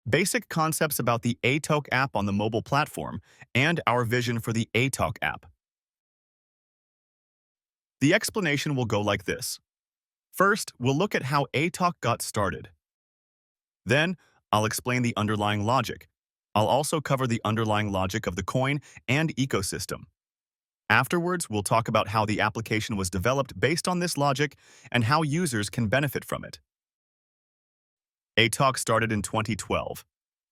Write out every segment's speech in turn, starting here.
basic concepts about the Atok app on the mobile platform, and our vision for the Atok app. The explanation will go like this. First, we'll look at how Atok got started. Then, I'll explain the underlying logic. I'll also cover the underlying logic of the coin and ecosystem. Afterwards, we'll talk about how the application was developed based on this logic and how users can benefit from it. Atok started in 2012.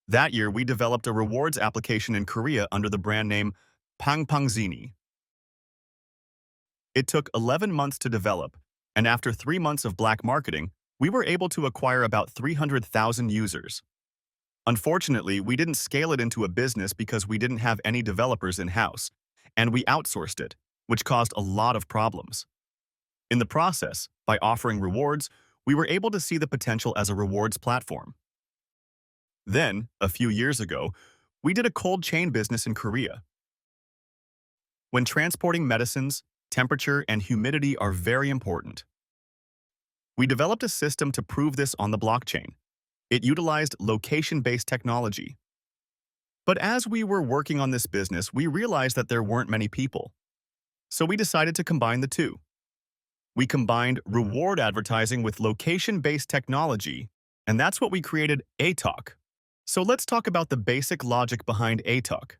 That year, we developed a rewards application in Korea under the brand name Pangpangzini. It took 11 months to develop, and after 3 months of black marketing, we were able to acquire about 300,000 users. Unfortunately, we didn't scale it into a business because we didn't have any developers in-house, and we outsourced it, which caused a lot of problems. In the process, by offering rewards, we were able to see the potential as a rewards platform. Then, a few years ago, we did a cold chain business in Korea. When transporting medicines, temperature and humidity are very important. We developed a system to prove this on the blockchain. It utilized location-based technology. But as we were working on this business, we realized that there weren't many people. So we decided to combine the two. We combined reward advertising with location-based technology, and that's what we created Atok. So let's talk about the basic logic behind Atok.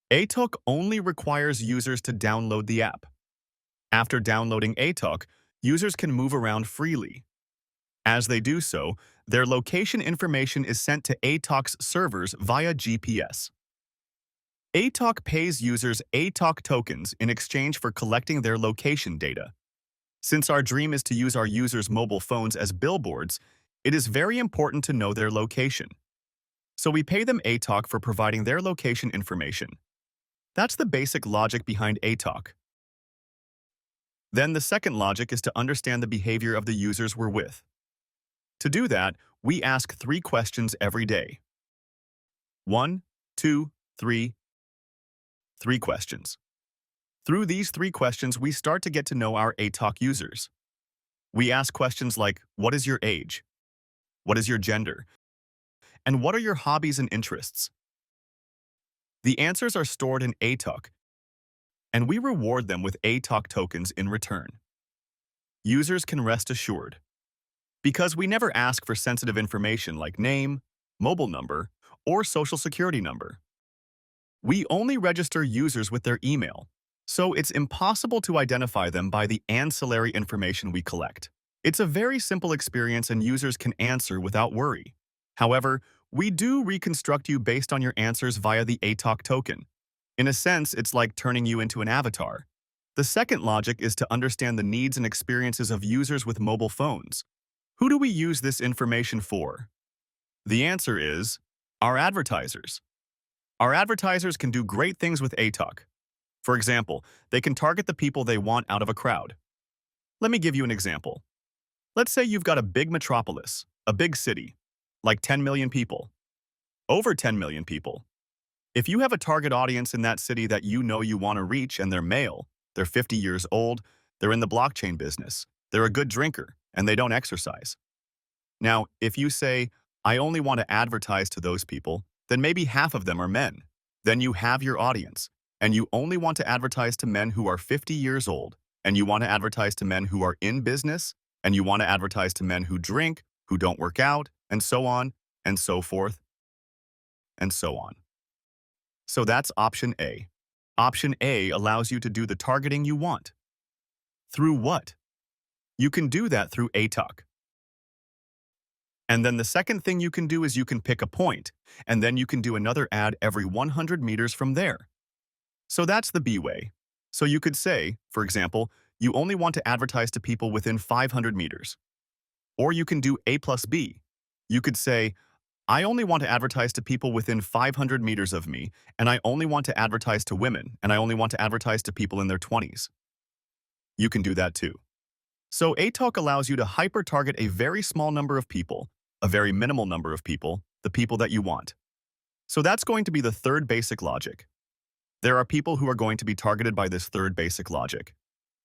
Atok only requires users to download the app. After downloading Atok, users can move around freely. As they do so, their location information is sent to Atok's servers via GPS. Atok pays users Atok tokens in exchange for collecting their location data. Since our dream is to use our users' mobile phones as billboards, it is very important to know their location. So we pay them Atok for providing their location information. That's the basic logic behind Atok. Then the second logic is to understand the behavior of the users we're with. To do that, we ask 3 questions every day. 1, 2, 3. 3 questions. Through these 3 questions, we start to get to know our Atok users. We ask questions like, what is your age? What is your gender? And what are your hobbies and interests? The answers are stored in Atok, and we reward them with Atok tokens in return. Users can rest assured. Because we never ask for sensitive information like name, mobile number, or social security number. We only register users with their email, so it's impossible to identify them by the ancillary information we collect. It's a very simple experience and users can answer without worry. However, we do reconstruct you based on your answers via the Atok token. In a sense, it's like turning you into an avatar. The second logic is to understand the needs and experiences of users with mobile phones. Who do we use this information for? The answer is our advertisers. Our advertisers can do great things with Atok. For example, they can target the people they want out of a crowd. Let me give you an example. Let's say you've got a big metropolis, a big city, like 10 million people, over 10 million people. If you have a target audience in that city that you know you want to reach and they're male, they're 50 years old, they're in the blockchain business, they're a good drinker, and they don't exercise. Now, if you say, I only want to advertise to those people, then maybe half of them are men. Then you have your audience, and you only want to advertise to men who are 50 years old, and you want to advertise to men who are in business, and you want to advertise to men who drink, who don't work out, and so on, and so forth, and so on. So that's option A. Option A allows you to do the targeting you want. Through what? You can do that through Atok. And then the second thing you can do is you can pick a point, and then you can do another ad every 100 meters from there. So that's the B way. So you could say, for example, you only want to advertise to people within 500 meters. Or you can do A plus B. You could say, I only want to advertise to people within 500 meters of me, and I only want to advertise to women, and I only want to advertise to people in their 20s. You can do that too. So Atok allows you to hyper-target a very small number of people, a very minimal number of people, the people that you want. So that's going to be the third basic logic. There are people who are going to be targeted by this third basic logic.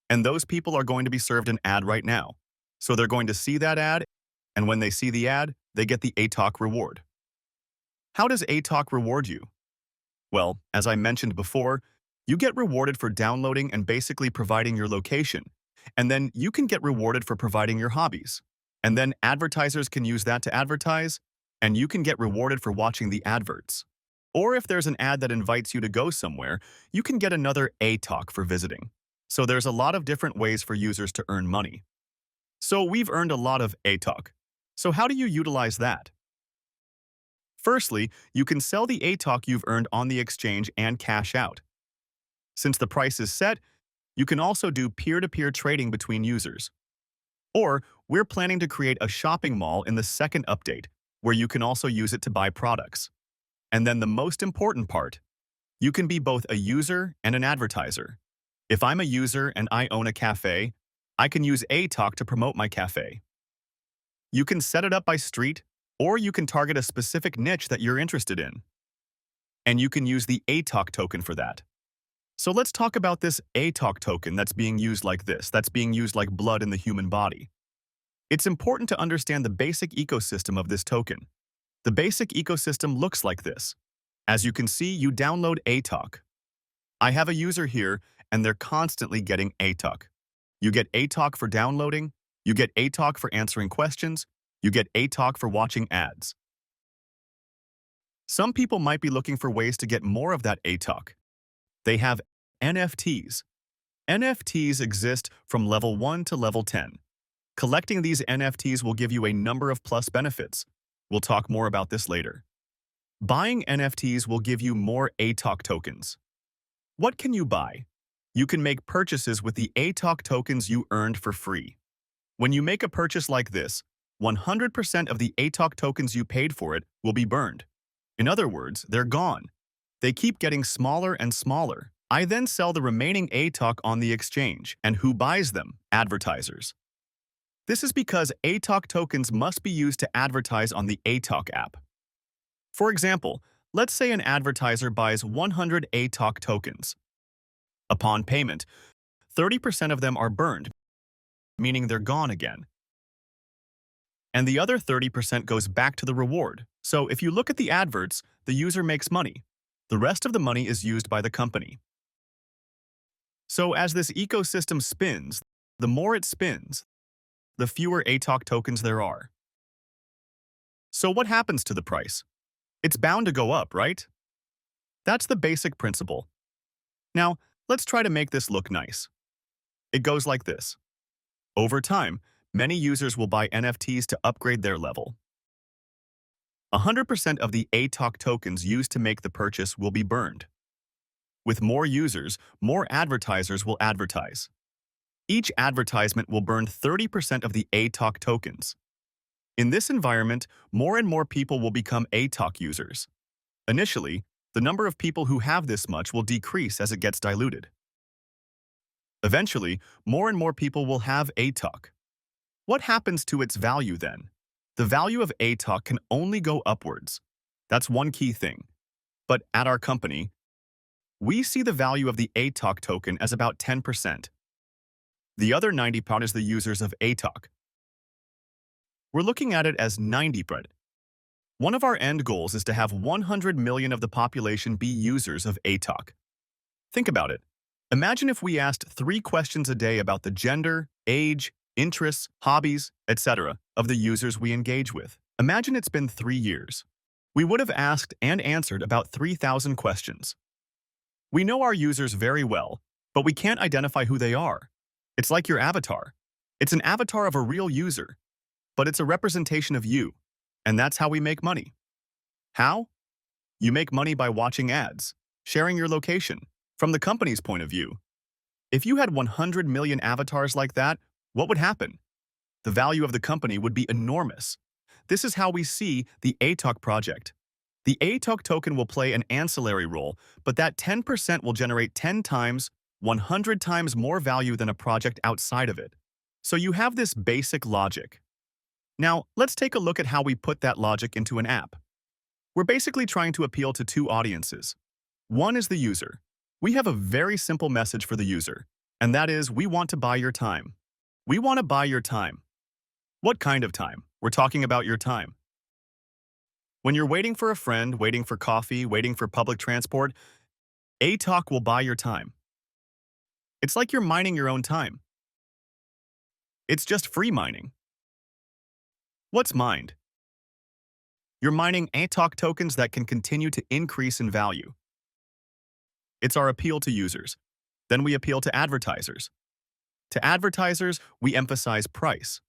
And those people are going to be served an ad right now. So they're going to see that ad, and when they see the ad, they get the Atok reward. How does Atok reward you? Well, as I mentioned before, you get rewarded for downloading and basically providing your location. And then you can get rewarded for providing your hobbies. And then advertisers can use that to advertise, and you can get rewarded for watching the adverts. Or if there's an ad that invites you to go somewhere, you can get another Atok for visiting. So there's a lot of different ways for users to earn money. So we've earned a lot of Atok. So how do you utilize that? Firstly, you can sell the Atok you've earned on the exchange and cash out. Since the price is set, you can also do peer-to-peer trading between users. Or we're planning to create a shopping mall in the second update, where you can also use it to buy products. And then the most important part, you can be both a user and an advertiser. If I'm a user and I own a cafe, I can use Atok to promote my cafe. You can set it up by street, or you can target a specific niche that you're interested in. And you can use the Atok token for that. So let's talk about this Atok token that's being used like this, that's being used like blood in the human body. It's important to understand the basic ecosystem of this token. The basic ecosystem looks like this. As you can see, you download Atok. I have a user here, and they're constantly getting Atok. You get Atok for downloading, you get Atok for answering questions, you get Atok for watching ads. Some people might be looking for ways to get more of that Atok. They have NFTs. NFTs exist from level 1 to level 10. Collecting these NFTs will give you a number of plus benefits. We'll talk more about this later. Buying NFTs will give you more Atok tokens. What can you buy? You can make purchases with the Atok tokens you earned for free. When you make a purchase like this, 100% of the Atok tokens you paid for it will be burned. In other words, they're gone. They keep getting smaller and smaller. I then sell the remaining Atok on the exchange, and who buys them? Advertisers. This is because Atok tokens must be used to advertise on the Atok app. For example, let's say an advertiser buys 100 Atok tokens. Upon payment, 30% of them are burned, meaning they're gone again. And the other 30% goes back to the reward. So if you look at the adverts, the user makes money. The rest of the money is used by the company. So as this ecosystem spins, the more it spins, the fewer Atok tokens there are. So what happens to the price? It's bound to go up, right? That's the basic principle. Now, let's try to make this look nice. It goes like this. Over time, many users will buy NFTs to upgrade their level. 100% of the Atok tokens used to make the purchase will be burned. With more users, more advertisers will advertise. Each advertisement will burn 30% of the Atok tokens. In this environment, more and more people will become Atok users. Initially, the number of people who have this much will decrease as it gets diluted. Eventually, more and more people will have Atok. What happens to its value then? The value of Atok can only go upwards. That's one key thing. But at our company, we see the value of the Atok token as about 10%. The other 90% is the users of Atok. We're looking at it as 90%. One of our end goals is to have 100 million of the population be users of Atok. Think about it. Imagine if we asked 3 questions a day about the gender, age, interests, hobbies, etc. of the users we engage with. Imagine it's been 3 years. We would have asked and answered about 3,000 questions. We know our users very well, but we can't identify who they are. It's like your avatar. It's an avatar of a real user, but it's a representation of you, and that's how we make money. How? You make money by watching ads, sharing your location, from the company's point of view. If you had 100 million avatars like that, what would happen? The value of the company would be enormous. This is how we see the Atok project. The Atok token will play an ancillary role, but that 10% will generate 10 times, 100 times more value than a project outside of it. So you have this basic logic. Now, let's take a look at how we put that logic into an app. We're basically trying to appeal to 2 audiences. One is the user. We have a very simple message for the user, and that is we want to buy your time. We want to buy your time. What kind of time? We're talking about your time. When you're waiting for a friend, waiting for coffee, waiting for public transport, Atok will buy your time. It's like you're mining your own time. It's just free mining. What's mined? You're mining Atok tokens that can continue to increase in value. It's our appeal to users. Then we appeal to advertisers. To advertisers, we emphasize price.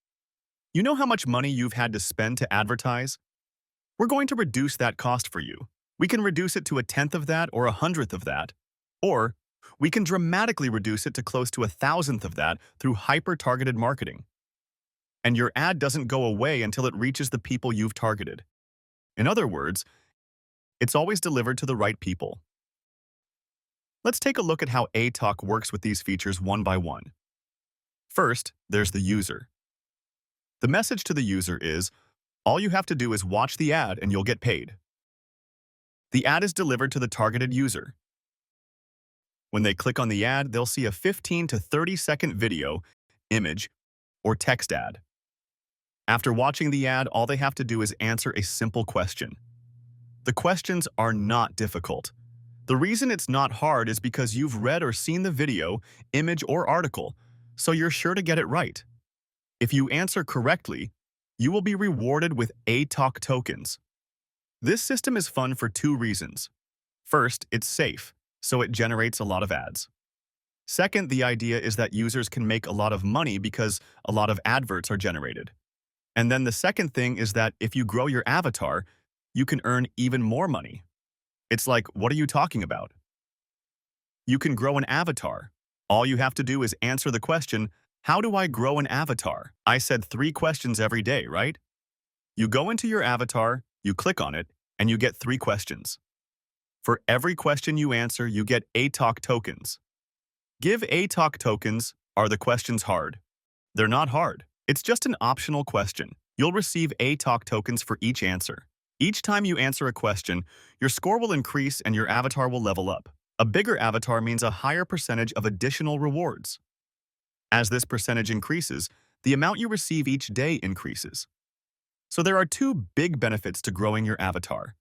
You know how much money you've had to spend to advertise? We're going to reduce that cost for you. We can reduce it to 1/10 of that or 100th of that. Or we can dramatically reduce it to close to 1,000th of that through hyper-targeted marketing. And your ad doesn't go away until it reaches the people you've targeted. In other words, it's always delivered to the right people. Let's take a look at how Atok works with these features one by one. First, there's the user. The message to the user is, all you have to do is watch the ad and you'll get paid. The ad is delivered to the targeted user. When they click on the ad, they'll see a 15 to 30-second video, image, or text ad. After watching the ad, all they have to do is answer a simple question. The questions are not difficult. The reason it's not hard is because you've read or seen the video, image, or article, so you're sure to get it right. If you answer correctly, you will be rewarded with Atok tokens. This system is fun for two reasons. First, it's safe, so it generates a lot of ads. Second, the idea is that users can make a lot of money because a lot of adverts are generated. And then the second thing is that if you grow your avatar, you can earn even more money. It's like, what are you talking about? You can grow an avatar. All you have to do is answer the question, how do I grow an avatar? I said 3 questions every day, right? You go into your avatar, you click on it, and you get 3 questions. For every question you answer, you get Atok tokens. Give Atok tokens. Are the questions hard? They're not hard. It's just an optional question. You'll receive Atok tokens for each answer. Each time you answer a question, your score will increase and your avatar will level up. A bigger avatar means a higher percentage of additional rewards. As this percentage increases, the amount you receive each day increases. So there are 2 big benefits to growing your avatar.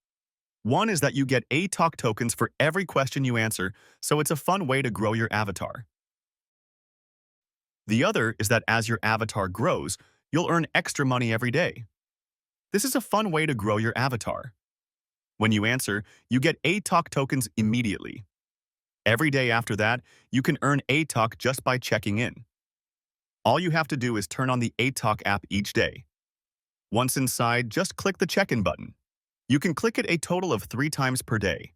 One is that you get Atok tokens for every question you answer, so it's a fun way to grow your avatar. The other is that as your avatar grows, you'll earn extra money every day. This is a fun way to grow your avatar. When you answer, you get Atok tokens immediately. Every day after that, you can earn Atok just by checking in. All you have to do is turn on the Atok app each day. Once inside, just click the check-in button. You can click it a total of 3 times per day.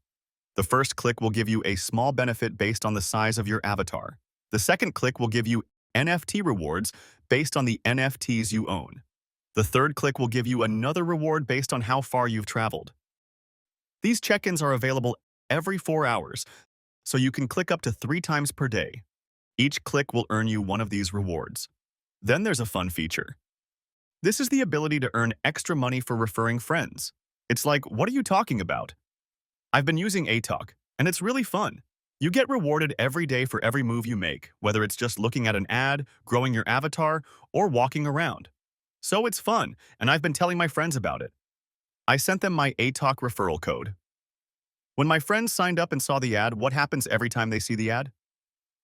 The first click will give you a small benefit based on the size of your avatar. The second click will give you NFT rewards based on the NFTs you own. The third click will give you another reward based on how far you've traveled. These check-ins are available every 4 hours, so you can click up to 3 times per day. Each click will earn you one of these rewards. Then there's a fun feature. This is the ability to earn extra money for referring friends. It's like, what are you talking about? I've been using Atok, and it's really fun. You get rewarded every day for every move you make, whether it's just looking at an ad, growing your avatar, or walking around. So it's fun, and I've been telling my friends about it. I sent them my Atok referral code. When my friends signed up and saw the ad, what happens every time they see the ad?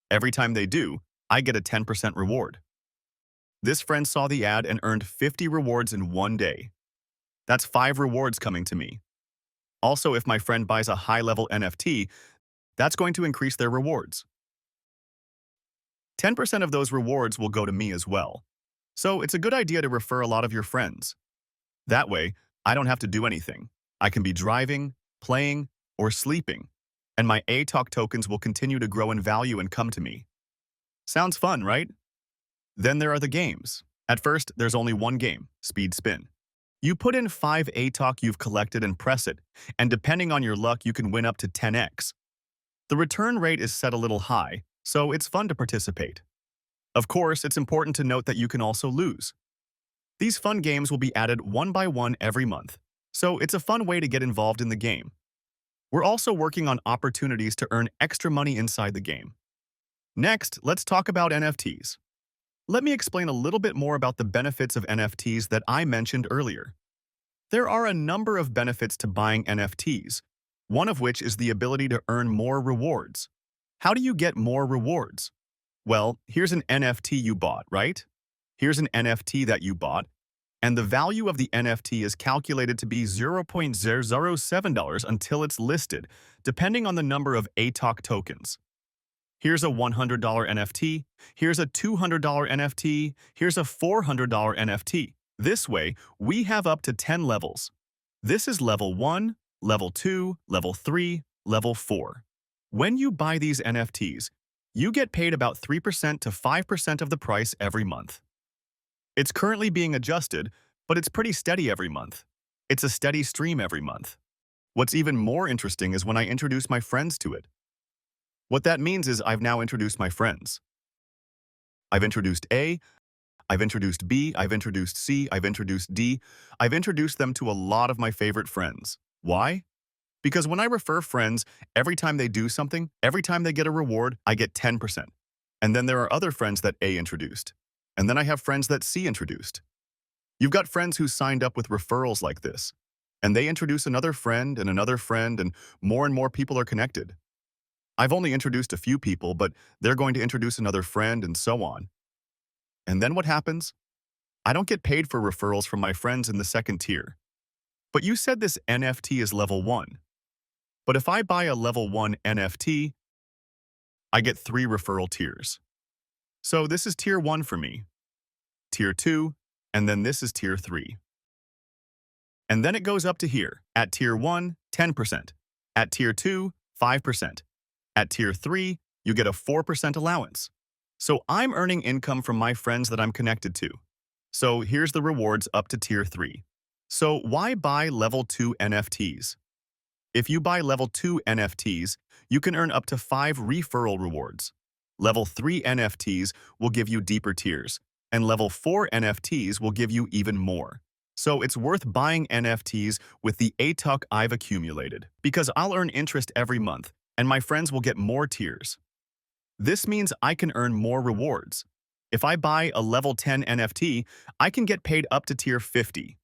Every time they do, I get a 10% reward. This friend saw the ad and earned 50 rewards in 1 day. That's 5 rewards coming to me. Also, if my friend buys a high-level NFT, that's going to increase their rewards. 10% of those rewards will go to me as well. So it's a good idea to refer a lot of your friends. That way, I don't have to do anything. I can be driving, playing, or sleeping, and my Atok tokens will continue to grow in value and come to me. Sounds fun, right? Then there are the games. At first, there's only one game, Speed Spin. You put in 5 Atok you've collected and press it, and depending on your luck, you can win up to 10x. The return rate is set a little high, so it's fun to participate. Of course, it's important to note that you can also lose. These fun games will be added one by one every month, so it's a fun way to get involved in the game. We're also working on opportunities to earn extra money inside the game. Next, let's talk about NFTs. Let me explain a little bit more about the benefits of NFTs that I mentioned earlier. There are a number of benefits to buying NFTs, one of which is the ability to earn more rewards. How do you get more rewards? Well, here's an NFT you bought, right? Here's an NFT that you bought, and the value of the NFT is calculated to be $0.007 until it's listed, depending on the number of Atok tokens. Here's a $100 NFT, here's a $200 NFT, here's a $400 NFT. This way, we have up to 10 levels. This is level 1, level 2, level 3, level 4. When you buy these NFTs, you get paid about 3% to 5% of the price every month. It's currently being adjusted, but it's pretty steady every month. It's a steady stream every month. What's even more interesting is when I introduce my friends to it. What that means is I've now introduced my friends. I've introduced A, I've introduced B, I've introduced C, I've introduced D. I've introduced them to a lot of my favorite friends. Why? Because when I refer friends, every time they do something, every time they get a reward, I get 10%. And then there are other friends that A introduced. And then I have friends that C introduced. You've got friends who signed up with referrals like this. And they introduce another friend, and more people are connected. I've only introduced a few people, but they're going to introduce another friend and so on. And then what happens? I don't get paid for referrals from my friends in the second tier. But you said this NFT is level 1. But if I buy a level 1 NFT, I get 3 referral tiers. So this is tier 1 for me, tier 2, and then this is tier 3. And then it goes up to here. At tier 1, 10%. At tier 2, 5%. At tier 3, you get a 4% allowance. So I'm earning income from my friends that I'm connected to. So here's the rewards up to tier 3. So why buy level 2 NFTs? If you buy level 2 NFTs, you can earn up to 5 referral rewards. Level 3 NFTs will give you deeper tiers, and level 4 NFTs will give you even more. So it's worth buying NFTs with the Atok I've accumulated, because I'll earn interest every month, and my friends will get more tiers. This means I can earn more rewards. If I buy a level 10 NFT, I can get paid up to tier 50.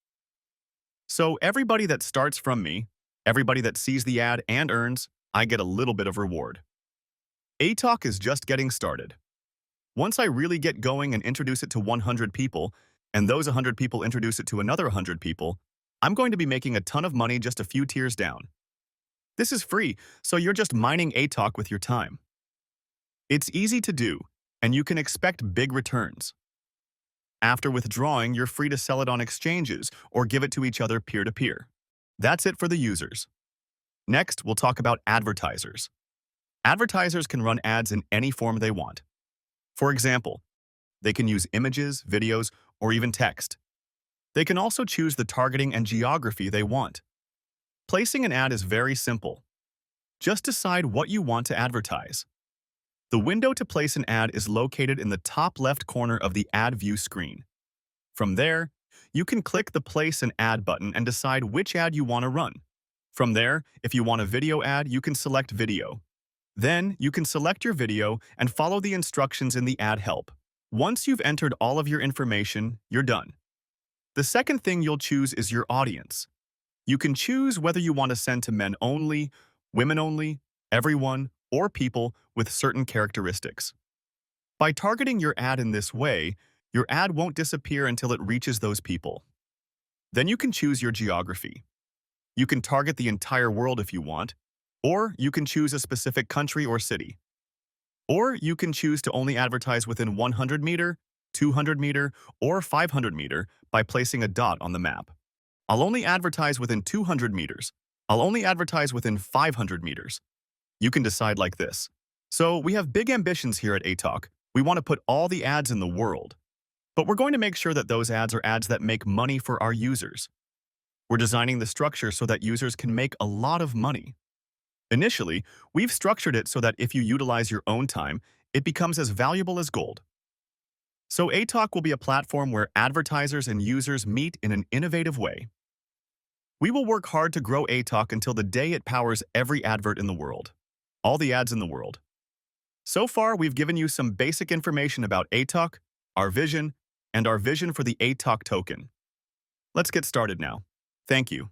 So everybody that starts from me, everybody that sees the ad and earns, I get a little bit of reward. Atok is just getting started. Once I really get going and introduce it to 100 people, and those 100 people introduce it to another 100 people, I'm going to be making a ton of money just a few tiers down. This is free, so you're just mining Atok with your time. It's easy to do, and you can expect big returns. After withdrawing, you're free to sell it on exchanges or give it to each other peer-to-peer. That's it for the users. Next, we'll talk about advertisers. Advertisers can run ads in any form they want. For example, they can use images, videos, or even text. They can also choose the targeting and geography they want. Placing an ad is very simple. Just decide what you want to advertise. The window to place an ad is located in the top left corner of the ad view screen. From there, you can click the Place an Ad button and decide which ad you want to run. From there, if you want a video ad, you can select Video. Then, you can select your video and follow the instructions in the ad help. Once you've entered all of your information, you're done. The second thing you'll choose is your audience. You can choose whether you want to send to men only, women only, everyone, or people with certain characteristics. By targeting your ad in this way, your ad won't disappear until it reaches those people. Then you can choose your geography. You can target the entire world if you want, or you can choose a specific country or city. Or you can choose to only advertise within 100 meter, 200 meter, or 500 meter by placing a dot on the map. I'll only advertise within 200 meters. I'll only advertise within 500 meters. You can decide like this. So we have big ambitions here at Atok. We want to put all the ads in the world. But we're going to make sure that those ads are ads that make money for our users. We're designing the structure so that users can make a lot of money. Initially, we've structured it so that if you utilize your own time, it becomes as valuable as gold. So Atok will be a platform where advertisers and users meet in an innovative way. We will work hard to grow Atok until the day it powers every advert in the world. All the ads in the world. So far, we've given you some basic information about Atok, our vision, and our vision for the Atok token. Let's get started now. Thank you.